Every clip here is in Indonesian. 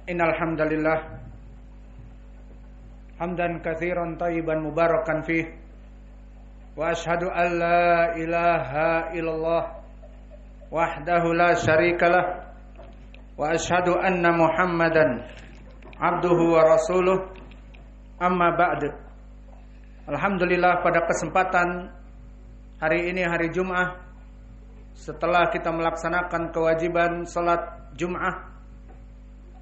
Innal hamdalillah hamdan katsiran thayyiban mubarakan fih wa asyhadu an la ilaha illallah wahdahu la syarikalah wa asyhadu anna Muhammadan abduhu wa rasuluh amma ba'du. Alhamdulillah, pada kesempatan hari ini, hari Jum'ah, setelah kita melaksanakan kewajiban salat Jum'ah,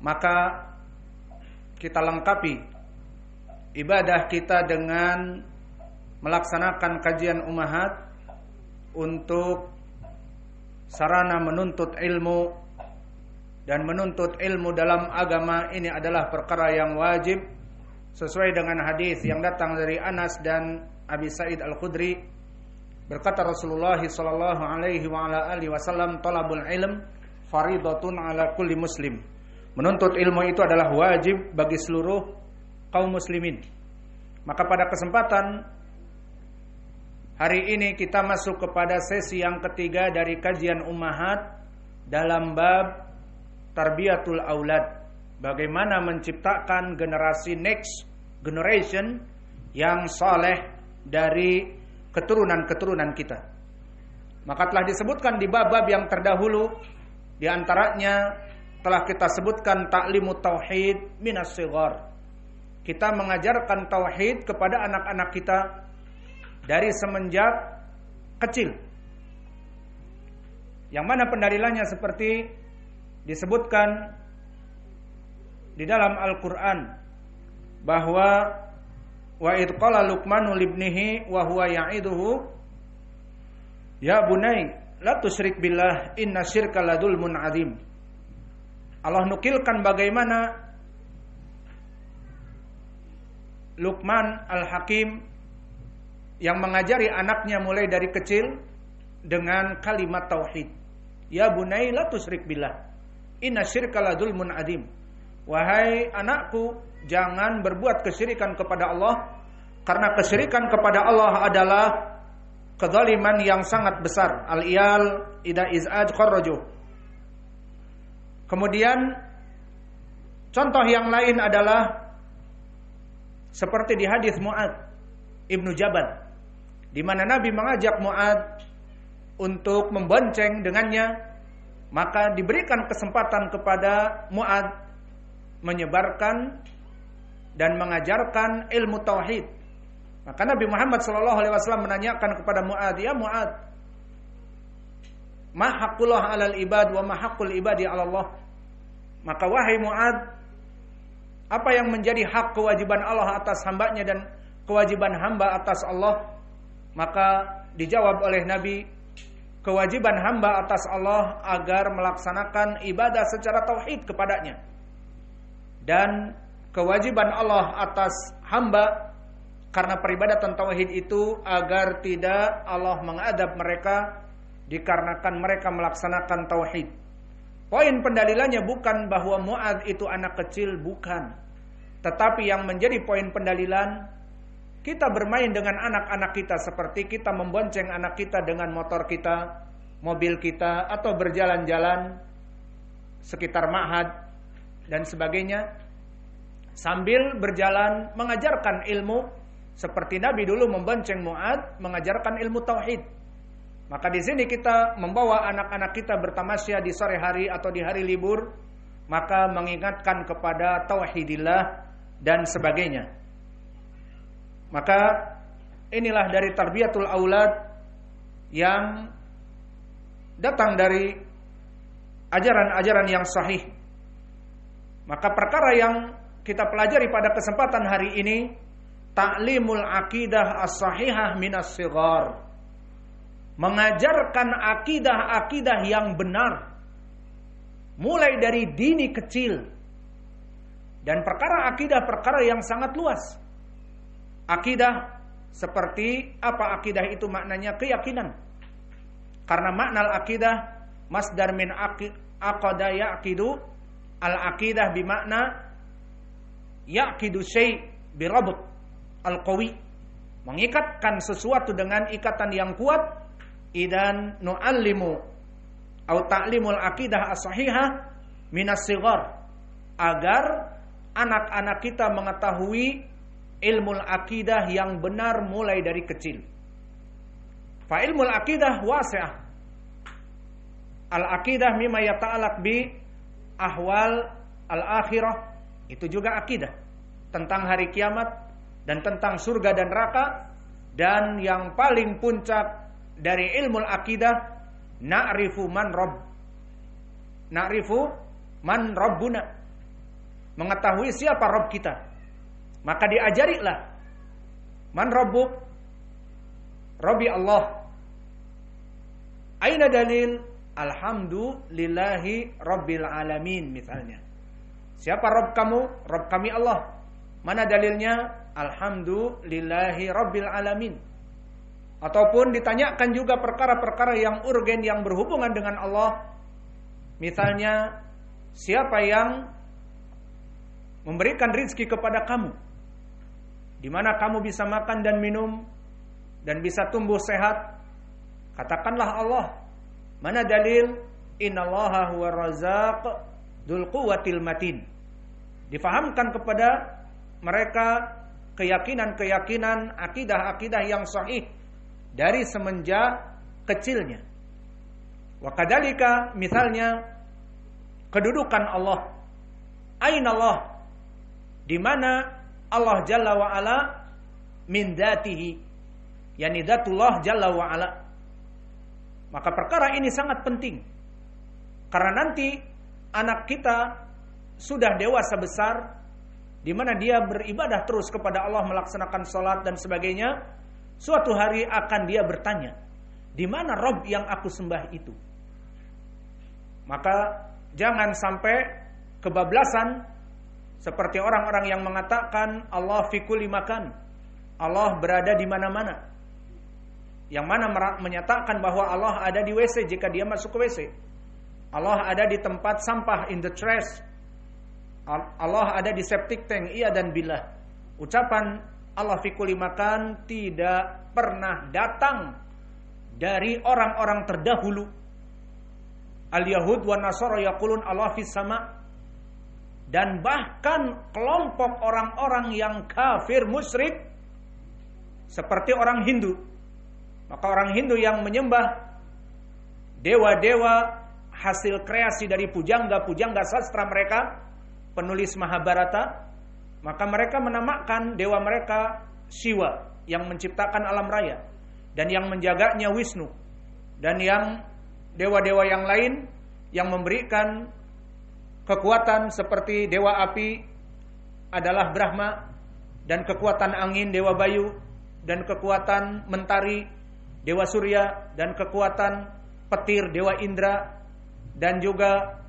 maka kita lengkapi ibadah kita dengan melaksanakan kajian ummahat untuk sarana menuntut ilmu. Dan menuntut ilmu dalam agama ini adalah perkara yang wajib sesuai dengan hadis yang datang dari Anas dan Abi Sa'id Al-Khudri. Berkata Rasulullah sallallahu alaihi wa ala alihi wasallam, "Talabul ilm faridatun ala kulli muslim." Menuntut ilmu itu adalah wajib bagi seluruh kaum muslimin. Maka pada kesempatan hari ini kita masuk kepada sesi yang ketiga dari kajian ummahat dalam bab tarbiyatul aulad. Bagaimana menciptakan generasi next generation yang saleh dari keturunan-keturunan kita. Maka telah disebutkan di bab-bab yang terdahulu, di antaranya telah kita sebutkan ta'limut tauhid minas shighar. Kita mengajarkan tauhid kepada anak-anak kita dari semenjak kecil. Yang mana pendalilannya seperti disebutkan di dalam Al-Qur'an bahwa wa id qala Luqmanu libnihi wa huwa ya'iduhu ya bunai la tusyrik billah inna syirka ladulmun adzim. Allah nukilkan bagaimana Luqman Al-Hakim yang mengajari anaknya mulai dari kecil dengan kalimat tauhid. Ya bunai la tusyrik billah inna syirka ladulmun adzim. Wahai anakku, jangan berbuat kesyirikan kepada Allah, karena kesyirikan kepada Allah adalah kezaliman yang sangat besar. Al-iyal ida iz'aj kharrajuh. Kemudian contoh yang lain adalah seperti di hadis Mu'adz Ibnu Jabal, di mana Nabi mengajak Mu'adz untuk membonceng dengannya, maka diberikan kesempatan kepada Mu'adz menyebarkan dan mengajarkan ilmu tauhid. Maka Nabi Muhammad SAW menanyakan kepada Mu'adz, "Ya Mu'adz, ma haqqullah 'alal ibad wa ma haqqul ibadi 'ala Allah?" Maka wahai Mu'adz, apa yang menjadi hak kewajiban Allah atas hambanya dan kewajiban hamba atas Allah? Maka dijawab oleh Nabi, kewajiban hamba atas Allah agar melaksanakan ibadah secara tauhid kepadanya, dan kewajiban Allah atas hamba karena peribadatan tauhid itu agar tidak Allah mengadab mereka dikarenakan mereka melaksanakan tauhid. Poin pendalilannya bukan bahwa Mu'adz itu anak kecil, bukan. Tetapi yang menjadi poin pendalilan, kita bermain dengan anak-anak kita seperti kita membonceng anak kita dengan motor kita, mobil kita, atau berjalan-jalan sekitar ma'had dan sebagainya, sambil berjalan mengajarkan ilmu seperti Nabi dulu membonceng Mu'adz mengajarkan ilmu tauhid. Maka di sini kita membawa anak-anak kita bertamasya di sore hari atau di hari libur, maka mengingatkan kepada tauhidillah dan sebagainya. Maka inilah dari tarbiyatul aulad yang datang dari ajaran-ajaran yang sahih. Maka perkara yang kita pelajari pada kesempatan hari ini, ta'limul aqidah as-sahihah minas shighar. Mengajarkan akidah-akidah yang benar mulai dari dini kecil. Dan perkara akidah perkara yang sangat luas. Akidah seperti apa akidah itu maknanya? Keyakinan. Karena makna al-akidah masdar min aqada yaqidu, al-aqidah bimakna yaqidu syai' birabut al-qawi, mengikatkan sesuatu dengan ikatan yang kuat. Idan nu'allimu atau ta'limul aqidah as-sahihah minas shighar. agar anak-anak kita mengetahui ilmu akidah yang benar mulai dari kecil. Fa ilmu akidah wasi'ah. Al-aqidah mimma yata'allaq bi ahwal al-akhirah, itu juga akidah tentang hari kiamat dan tentang surga dan neraka. Dan yang paling puncak dari ilmu akidah, na'rifu man rabbuna, mengetahui siapa Rabb kita. Maka diajarilah, man rabbuk, Rabbi Allah. Aina dalil? Alhamdulillahi Rabbil Alamin misalnya. Siapa Rabb kamu? Rabb kami Allah. Mana dalilnya? Alhamdulillahi Rabbil Alamin. Ataupun ditanyakan juga perkara-perkara yang urgen yang berhubungan dengan Allah. Misalnya, siapa yang memberikan rizki kepada kamu? Di mana kamu bisa makan dan minum dan bisa tumbuh sehat? Katakanlah Allah. Mana dalil? Innallaha huwa razzaq dzul quwwatil matin. Difahamkan kepada mereka keyakinan-keyakinan, akidah-akidah yang sahih dari semenjak kecilnya. Wa kadzalika, misalnya kedudukan Allah. Aina Allah? Di mana Allah Jalla wa Ala min dzatihi, yani dzatullah Jalla wa Ala. Maka perkara ini sangat penting. Karena nanti anak kita sudah dewasa besar, di mana dia beribadah terus kepada Allah, melaksanakan salat dan sebagainya. Suatu hari akan dia bertanya, di mana Rabb yang aku sembah itu? Maka jangan sampai kebablasan seperti orang-orang yang mengatakan Allah fi kulli makan, Allah berada di mana-mana. Yang mana menyatakan bahwa Allah ada di WC jika dia masuk ke WC. Allah ada di tempat sampah, in the trash. Allah ada di septic tank, iya dan billah. Ucapan Allah fi kulli makan tidak pernah datang dari orang-orang terdahulu. Al-Yahud wa Nasara yaqulun Allah fis sama. Dan bahkan kelompok orang-orang yang kafir musyrik seperti orang Hindu. Maka orang Hindu yang menyembah dewa-dewa hasil kreasi dari pujangga-pujangga sastra mereka, penulis Mahabharata, maka mereka menamakan dewa mereka Shiva yang menciptakan alam raya, dan yang menjaganya Wisnu, dan yang dewa-dewa yang lain yang memberikan kekuatan seperti dewa api adalah Brahma, dan kekuatan angin dewa Bayu, dan kekuatan mentari dewa Surya, dan kekuatan petir dewa Indra, dan juga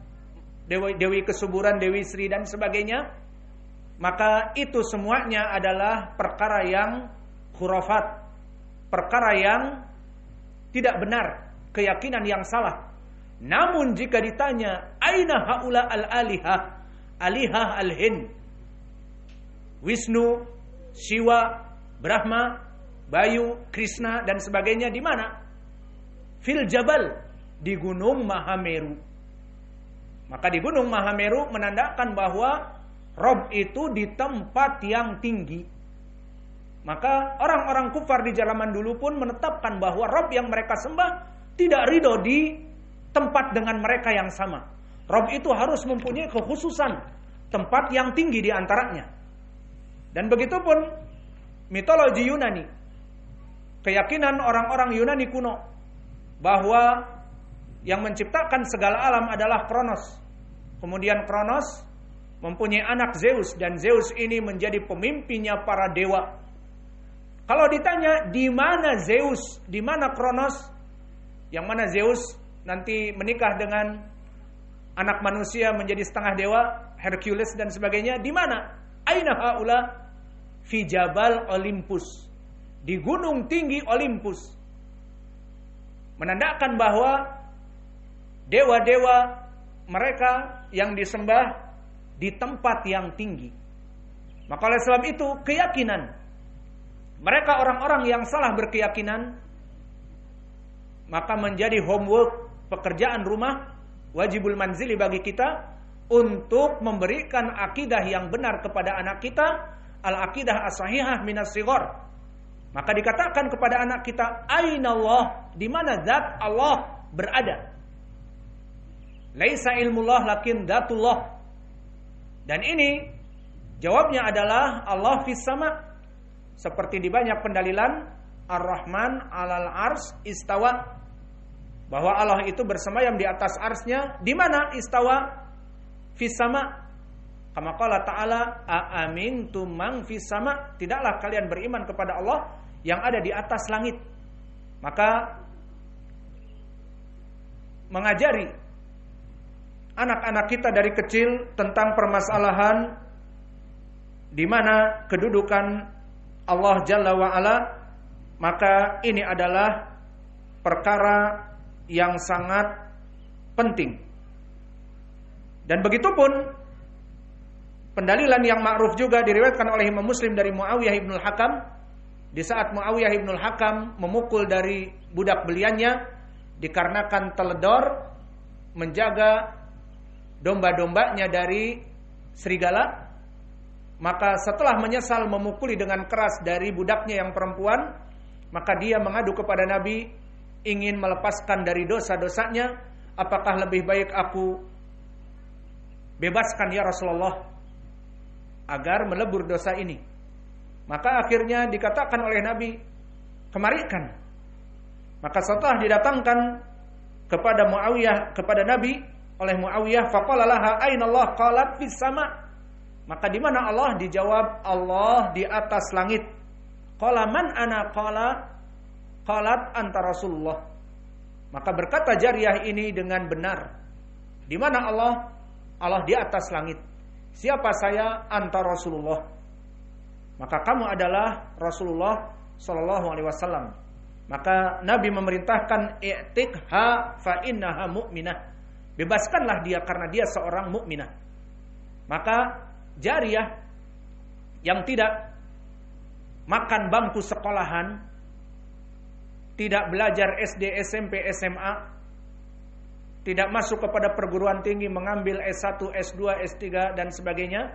dewi kesuburan dewi Sri dan sebagainya. Maka itu semuanya adalah perkara yang khurafat, perkara yang tidak benar, keyakinan yang salah. Namun jika ditanya aina haula al-alihah, alihah al-Hind, Wisnu, Shiva, Brahma, Bayu, Krishna dan sebagainya, di mana? Fil Jabal, di Gunung Mahameru. Maka di Gunung Mahameru menandakan bahwa Rabb itu di tempat yang tinggi. Maka orang-orang kufar di zaman dulu pun menetapkan bahwa Rabb yang mereka sembah tidak ridho di tempat dengan mereka yang sama. Rabb itu harus mempunyai kekhususan tempat yang tinggi di antaranya. Dan begitu pun mitologi Yunani, keyakinan orang-orang Yunani kuno bahwa yang menciptakan segala alam adalah Kronos. Kemudian Kronos mempunyai anak Zeus, dan Zeus ini menjadi pemimpinnya para dewa. Kalau ditanya di mana Zeus, di mana Kronos, yang mana Zeus nanti menikah dengan anak manusia menjadi setengah dewa, Hercules dan sebagainya, di mana? Aina haula? Fi Jabal Olympus, di gunung tinggi Olympus. Menandakan bahwa dewa-dewa mereka yang disembah di tempat yang tinggi. Maka oleh sebab itu keyakinan mereka, orang-orang yang salah berkeyakinan, maka menjadi homework, pekerjaan rumah, wajibul manzili bagi kita untuk memberikan akidah yang benar kepada anak kita, al-aqidah as-sahihah minas sighar. Maka dikatakan kepada anak kita, aina Allah, di mana zat Allah berada. Laisa ilmullah lakin dzatullah. Dan ini jawabnya adalah Allah fis sama. Seperti di banyak pendalilan Ar-Rahman 'alal ars istawa, bahwa Allah itu bersemayam di atas arsnya. Di mana istawa? Fis sama. Kama qala ta'ala, aamintum man fis sama, tidaklah kalian beriman kepada Allah yang ada di atas langit. Maka mengajari anak-anak kita dari kecil tentang permasalahan di mana kedudukan Allah Jalla wa Ala, maka ini adalah perkara yang sangat penting. Dan begitupun pendalilan yang ma'ruf juga diriwayatkan oleh Imam Muslim dari Muawiyah ibnul Hakam. Di saat Muawiyah ibnul Hakam memukul dari budak beliannya dikarenakan teledor menjaga domba-dombanya dari serigala, maka setelah menyesal memukuli dengan keras dari budaknya yang perempuan, maka dia mengadu kepada Nabi ingin melepaskan dari dosa-dosanya. Apakah lebih baik aku bebaskan ya Rasulullah agar melebur dosa ini? Maka akhirnya dikatakan oleh Nabi, kemarikan. Maka setelah didatangkan kepada Muawiyah, kepada Nabi oleh Muawiyah, faqala laha aina Allah, qalat fis sama. Maka di mana Allah? Dijawab, Allah di atas langit. Qala man ana, qalat anta Rasulullah. Maka berkata jariyah ini dengan benar, di mana Allah? Allah di atas langit. Siapa saya? Anta Rasulullah. Maka kamu adalah Rasulullah sallallahu alaihi wasallam. Maka Nabi memerintahkan, i'tiqha fa innaha mu'minah. Bebaskanlah dia karena dia seorang mukminah. Maka jariyah yang tidak makan bangku sekolahan, tidak belajar SD, SMP, SMA, tidak masuk kepada perguruan tinggi mengambil S1, S2, S3 dan sebagainya,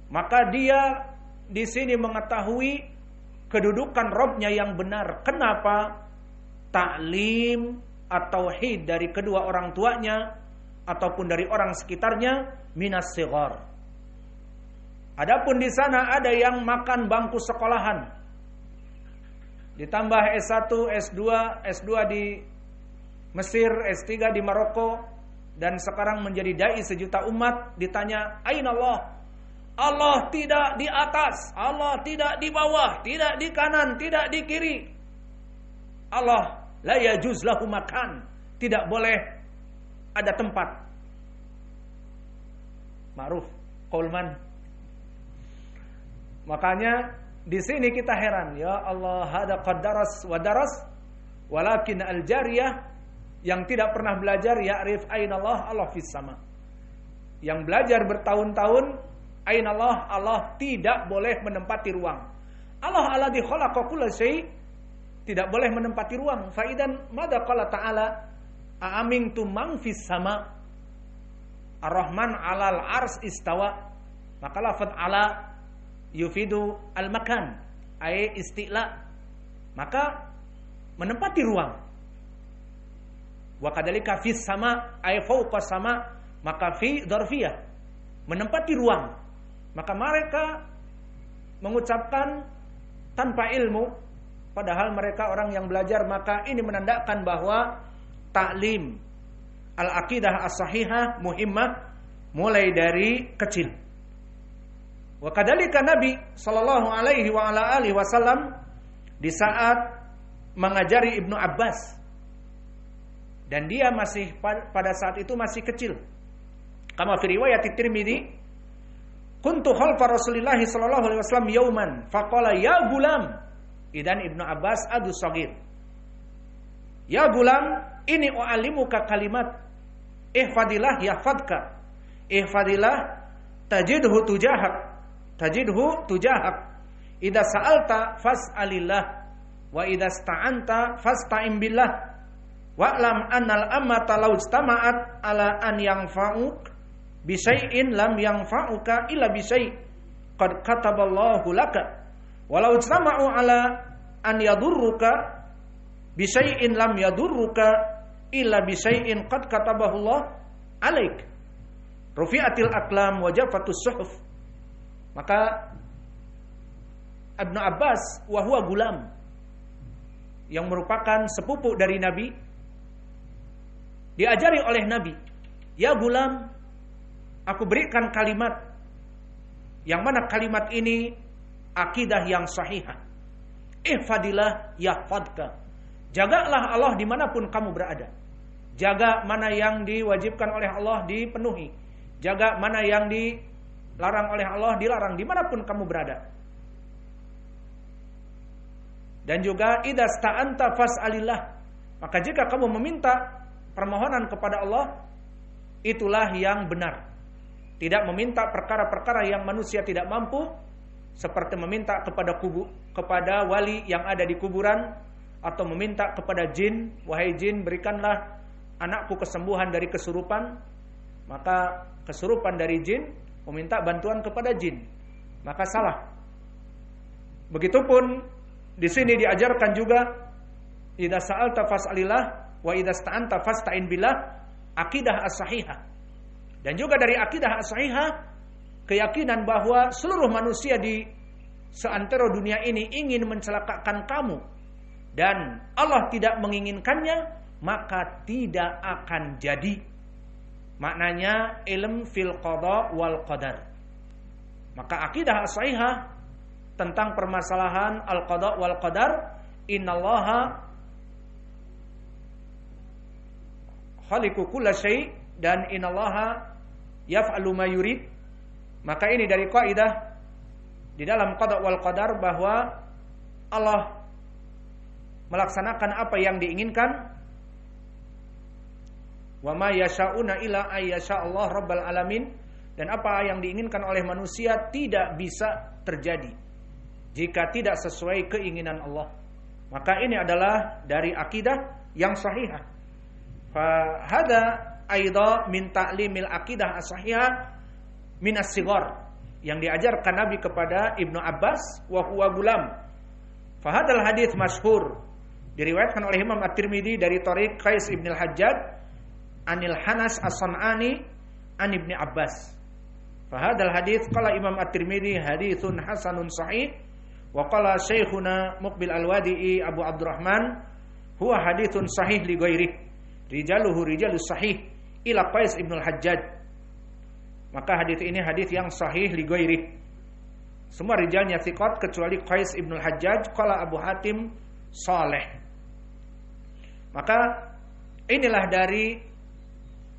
maka dia di sini mengetahui kedudukan Robnya yang benar. Kenapa? Ta'lim atau tauhid dari kedua orang tuanya ataupun dari orang sekitarnya minas sighar. Adapun di sana ada yang makan bangku sekolahan, ditambah S1, S2 di Mesir, S3 di Maroko, dan sekarang menjadi dai sejuta umat. Ditanya, aina Allah? Allah tidak di atas, Allah tidak di bawah, tidak di kanan, tidak di kiri. Allah la yajuz lahu makan, tidak boleh ada tempat. Ma'ruf qaulman. Makanya di sini kita heran, ya Allah, hada qaddaras wa daras, walakin al-jariyah yang tidak pernah belajar ya'rif aina Allah, Allah fis sama. Yang belajar bertahun-tahun aina Allah, Allah tidak boleh menempati ruang. Allah alladzi khalaqa kulla syai' tidak boleh menempati ruang. Fa idan madza qala ta'ala a'amintum man fis sama, Ar-Rahman 'alal ars istawa. Maka lafaz ala yufidu al-makan, ay isti'la. Maka menempati ruang. Wa kadzalika fis sama ay fawqa sama, maka fi dzarfiyah, menempati ruang. Maka mereka mengucapkan tanpa ilmu padahal mereka orang yang belajar. Maka ini menandakan bahwa ta'lim al-aqidah as-sahihah muhimmah mulai dari kecil. Wa kadzalika Nabi sallallahu alaihi wa ala alihi wasallam di saat mengajari Ibnu Abbas, dan dia masih pada saat itu masih kecil. Kama fi riwayat Tirmidzi, kuntu khalfa Rasulillah sallallahu alaihi wasallam yauman faqala ya gulam. Idan Ibnu Abbas adu shagir. Ya gulam, ini u'allimuka kalimat. Ihfadillah yahfadka. Ihfadillah tajidhu tujahak. Idza sa'alta fas'alillah wa idza sta'anta fasta'in billah. Wa'lam annal ammata law ijtama'at ala an yanfa'uk bisyai'in lam yanfa'uka illa bisyai' qad kataballahu laka walau ijtama'u ala an yadurruka bisyai'in lam yadurruka illa bisyai'in qad katabahullah alaik rufi'atil aqlam wa jafatus suhuf. Maka Ibnu Abbas wa huwa gulam, yang merupakan sepupu dari Nabi, diajari oleh Nabi, ya gulam, aku berikan kalimat yang mana kalimat ini akidah yang sahihah. Ihfadillah yahfadka. Jagalah Allah dimanapun kamu berada. Jaga mana yang diwajibkan oleh Allah dipenuhi. Jaga mana yang dilarang oleh Allah dilarang dimanapun kamu berada. Dan juga idza sta'anta fas'alillah. Maka jika kamu meminta permohonan kepada Allah, itulah yang benar. Tidak meminta perkara-perkara yang manusia tidak mampu, seperti meminta kepada wali yang ada di kuburan, atau meminta kepada jin, wahai jin berikanlah anakku kesembuhan dari kesurupan. Maka kesurupan dari jin meminta bantuan kepada jin, maka salah. Begitupun di sini diajarkan juga idza sa'alta fas'alillah wa idza sta'anta fasta'in billah, akidah as-sahihah. Dan juga dari akidah as-sahihah keyakinan bahwa seluruh manusia di seantero dunia ini ingin mencelakakan kamu dan Allah tidak menginginkannya, maka tidak akan jadi. Maknanya ilm fil qada wal qadar. Maka akidah as-sahihah tentang permasalahan al-qada wal qadar, innallaha khaliqu kulla syai' dan innallaha yaf'alu ma yurid. Maka ini dari kaidah di dalam qada wal qadar bahwa Allah melaksanakan apa yang diinginkan. Wa ma yasha'una illa ayyasha Allah rabbal alamin. Dan apa yang diinginkan oleh manusia tidak bisa terjadi jika tidak sesuai keinginan Allah. Maka ini adalah dari akidah yang sahihah. Fa hada aidha min ta'limil aqidah as-sahihah min as-sighar, yang diajarkan Nabi kepada Ibnu Abbas wa huwa gulam. Fa hadal hadits masyhur, diriwayatkan oleh Imam At-Tirmidzi dari thariq Qais ibn al-Hajjaj anil Hanas as-San'ani an Ibnu Abbas. Fa hadal hadits qala Imam At-Tirmidzi haditsun hasanun sahih. Wa qala Syekhuna Muqbil Al-Wadi'i Abu Abdurrahman huwa haditsun sahih li ghairi rijaluhu rijalus sahih ila Qais ibn al-Hajjaj. Maka hadis ini hadis yang sahih li ghairi. Semua rijalnya thiqat kecuali Qais ibn al-Hajjaj qala Abu Hatim saleh. Maka inilah dari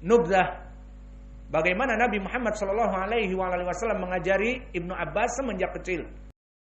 nubzah bagaimana Nabi Muhammad sallallahu alaihi wasallam mengajari Ibnu Abbas semenjak kecil.